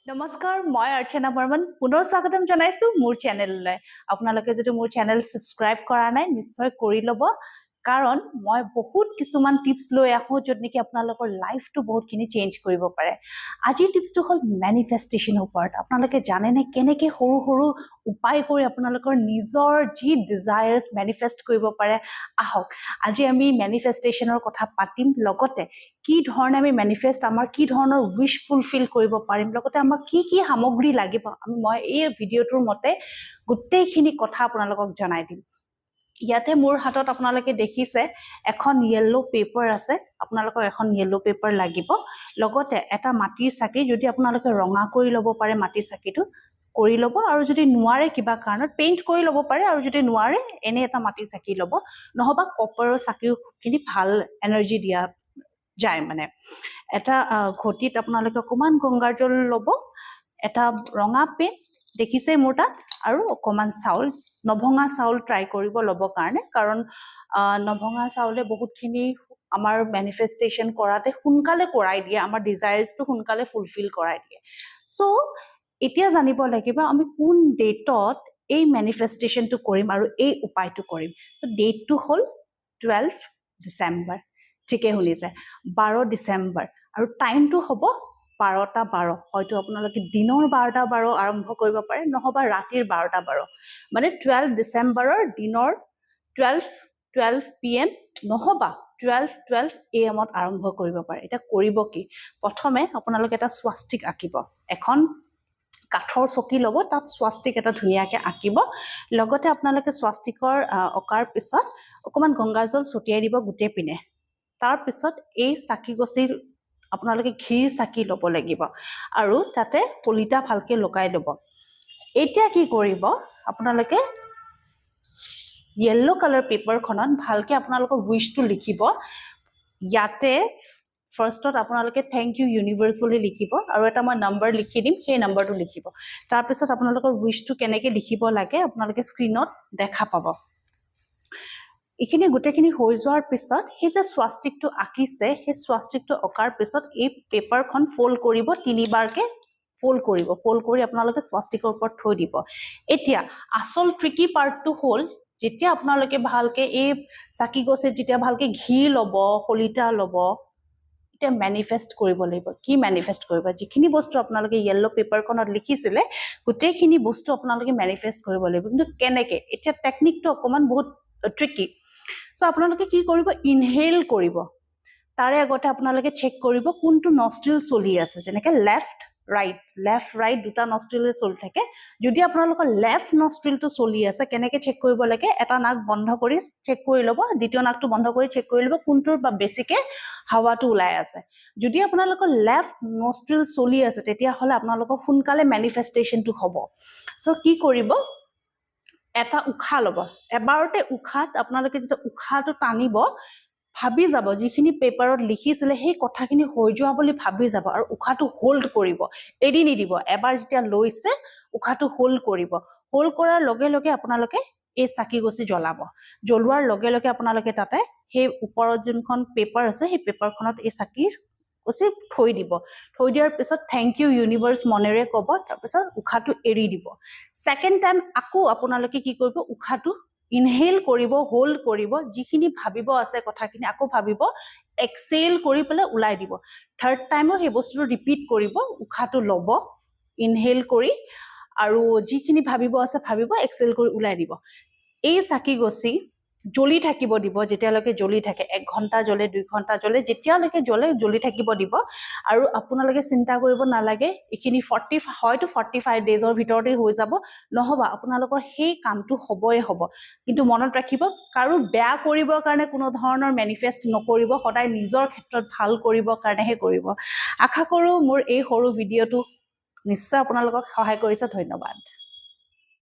নমস্কাৰ মই অৰ্চনা বৰ্মন পুনৰ স্বাগতম জনাইছো মোৰ চেনেললৈ আপোনালোকে যদি মোৰ চেনেল সাবস্ক্ৰাইব কৰা নাই নিশ্চয় কৰি লব কাৰণ মই বহুত কিছুমান টিপস লৈ আহো যত নেকি আপোনালোকৰ লাইফটো বহুতখিনি চেঞ্জ কৰিব পাৰে আজিৰ টিপসটো হ'ল মেনিফেষ্টেশনৰ ওপৰত আপোনালোকে জানে নে কেনেকৈ সৰু সৰু উপায় কৰি আপোনালোকৰ নিজৰ যি ডিজায়াৰ্স মেনিফেষ্ট কৰিব পাৰে আহক আজি আমি মেনিফেষ্টেশনৰ কথা পাতিম লগতে কি ধৰণে আমি মেনিফেষ্ট আমাৰ কি ধৰণৰ উইশ ফুলফিল কৰিব পাৰিম লগতে আমাক কি কি সামগ্ৰী লাগিব মই এই ভিডিঅটোৰ মতে গোটেইখিনি কথা আপোনালোকক জনাই দিম ইয়াতে মোৰ হাতত আপোনালোকে দেখিছে এখন ইয়েলো পেপাৰ আছে আপোনালোকক এখন ইয়েলো পেপাৰ লাগিব লগতে এটা মাটিৰ চাকি যদি আপোনালোকে ৰঙা কৰি ল'ব পাৰে মাটিৰ চাকিটো কৰি ল'ব আৰু যদি নোৱাৰে কিবা কাৰণত পেইন্ট কৰি ল'ব পাৰে আৰু যদি নোৱাৰে এনে এটা মাটিৰ চাকি ল'ব নহবা কপাৰৰ চাকিখিনি ভাল এনাৰ্জি দিয়া যায় মানে এটা ঘটিত আপোনালোকে অকমান গংগাৰ জল ল'ব এটা ৰঙা পেন দেখিছে মোৰ তাত আৰু অকমান চাউল নভঙা চাউল ট্ৰাই কৰিব ল'ব কাৰণে কাৰণ নভঙা চাউলে বহুতখিনি আমাৰ মেনিফেষ্টেশন কৰাতে সোনকালে কৰাই দিয়ে আমাৰ ডিজায়াৰ্সটো সোনকালে ফুলফিল কৰাই দিয়ে সো এতিয়া জানিব লাগিব আমি কোন ডেটত এই মেনিফেষ্টেশনটো কৰিম আৰু এই উপায়টো কৰিম তো ডেটটো হ'ল 12 ডিসেম্বৰ ঠিকে শুনিছে 12 ডিসেম্বৰ আৰু টাইমটো হ'ব 12টা 12 হয়তো আপোনালোকে দিনৰ 12টা 12 আৰম্ভ কৰিব পাৰে নহবা ৰাতিৰ 12টা 12 মানে 12 ডিসেম্বৰৰ দিনৰ 12 PM নহবা 12 AM ত আৰম্ভ কৰিব পাৰে এটা কৰিব কি প্ৰথমে আপোনালোকে এটা স্বাস্তিক আঁকিব এখন কাঠৰ চকী ল'ব তাত স্বাস্তিক এটা ধুনীয়াকে আঁকিব লগতে আপোনালোকে স্বাস্তিকৰ অকাৰ পিছত অকমান গংগাজল ছটিয়াই দিব গুটে পিনে তাৰ পিছত এই চাকি গছিৰ আপোনালোকে ঘিৰ চাকি ল'ব লাগিব আৰু তাতে কলিতা ভালকে লগাই ল'ব এতিয়া কি কৰিব আপোনালোকে yellow color paper খনত ভালকে আপোনালোকৰ উইশটো লিখিব ইয়াতে ফাৰ্ষ্টত আপোনালোকে থ্যাংক ইউ ইউনিভাৰ্স বুলি লিখিব আৰু এটা মই নম্বৰ লিখি দিম সেই নম্বৰটো লিখিব তাৰ পিছত আপোনালোকৰ উইশটো কেনেকৈ লিখিব লাগে আপোনালোকে স্ক্ৰিনত দেখা পাব ইখিনি গুটেখিনি হৈ যোৱাৰ পিছত সেই যে স্বাস্তিকটো আঁকিছে সেই স্বাস্তিকটো অকাৰ পিছত এই পেপাৰখন ফোল্ড কৰিব তিনিবাৰকে ফোল্ড কৰি আপোনালোকে স্বাস্তিকৰ ওপৰত থৈ দিব এতিয়া আসল ট্ৰিকি পাৰ্টটো হ'ল যেতিয়া আপোনালোকে ভালকে এই চাকি গছে যেতিয়া ভালকে ঘি ল'ব কলিতা ল'ব এটা মেনিফেষ্ট কৰিব লাগিব কি মেনিফেষ্ট কৰিব যিখিনি বস্তু আপোনালোকে ইয়েলো পেপাৰখনত লিখিছিলে গোটেইখিনি বস্তু আপোনালোকে মেনিফেষ্ট কৰিব লাগিব কিন্তু কেনেকৈ এতিয়া টেকনিকটো অকমান বহুত ট্ৰিকি সো আপোনালোকে কি কৰিব ইনহেল কৰিব তাৰে আগতে আপোনালোকে চেক কৰিব কোনটো নষ্ট্ৰিল চলি আছে যেনেকৈ লেফট ৰাইট দুটা নষ্ট্ৰিলে চলি থাকে যদি আপোনালোকৰ লেফট নষ্ট্ৰিলটো চলি আছে কেনেকৈ চেক কৰিব লাগে এটা নাক বন্ধ কৰি চেক কৰি ল'ব দ্বিতীয় নাকটো বন্ধ কৰি চেক কৰি ল'ব কোনটোৰ বা বেছিকে হাৱাটো ওলাই আছে যদি আপোনালোকৰ লেফট নষ্ট্ৰিল চলি আছে তেতিয়া হলে আপোনালোকৰ সোনকালে মেনিফেষ্টেশনটো হ'ব সো কি কৰিব এটা উখা ল'ব এবাৰতে উখাত আপোনালোকে যেতিয়া উখাটো টানিব ভাবি যাব যিখিনি পেপাৰত লিখিছিলে সেই কথাখিনি হৈ যোৱা বুলি ভাবি যাব আৰু উখাটো হোল্ড কৰিব এৰি নিদিব এবাৰ যেতিয়া লৈছে উখাটো হোল্ড কৰিব হোল্ড কৰাৰ লগে লগে আপোনালোকে এই চাকি গছি জ্বলোৱাৰ লগে লগে আপোনালোকে তাতে সেই ওপৰত যোনখন পেপাৰ আছে সেই পেপাৰখনত এই চাকিৰ গছি থৈ দিয়াৰ পিছত থ্যাংক ইউ ইউনিভাৰ্স মনেৰে ক'ব তাৰপিছত উখাটো এৰি দিব সেকেন্ড টাইম আকৌ আপোনালোকে কি কৰিব উখাটো ইনহেল কৰিব হোল্ড কৰিব যিখিনি ভাবিব আছে কথাখিনি আকৌ ভাবিব এক্সেল কৰি পেলাই উলাই দিব থাৰ্ড টাইমো সেই বস্তুটো ৰিপিট কৰিব উখাটো ল'ব ইনহেল কৰি আৰু যিখিনি ভাবিব আছে ভাবিব এক্সেল কৰি উলাই দিব এই চাকি গছি জ্বলি থাকিব দিব যেতিয়ালৈকে জ্বলি থাকে 1 ঘণ্টা জ্বলে 2 ঘণ্টা জ্বলে যেতিয়ালৈকে জ্বলি থাকিব দিব আৰু আপোনালোকে চিন্তা কৰিব নালাগে এখিনি 45 ডেজৰ ভিতৰতে হৈ যাব নহবা আপোনালোকৰ সেই কামটো হ'বই হ'ব কিন্তু মনত ৰাখিব কাৰো বেয়া কৰিবৰ কাৰণে কোনো ধৰণৰ মেনিফেষ্ট নকৰিব সদায় নিজৰ ক্ষেত্ৰত ভাল কৰিবৰ কাৰণেহে কৰিব আশা কৰো মোৰ এই সৰু ভিডিঅটো নিশ্চয় আপোনালোকক সহায় কৰিছে ধন্যবাদ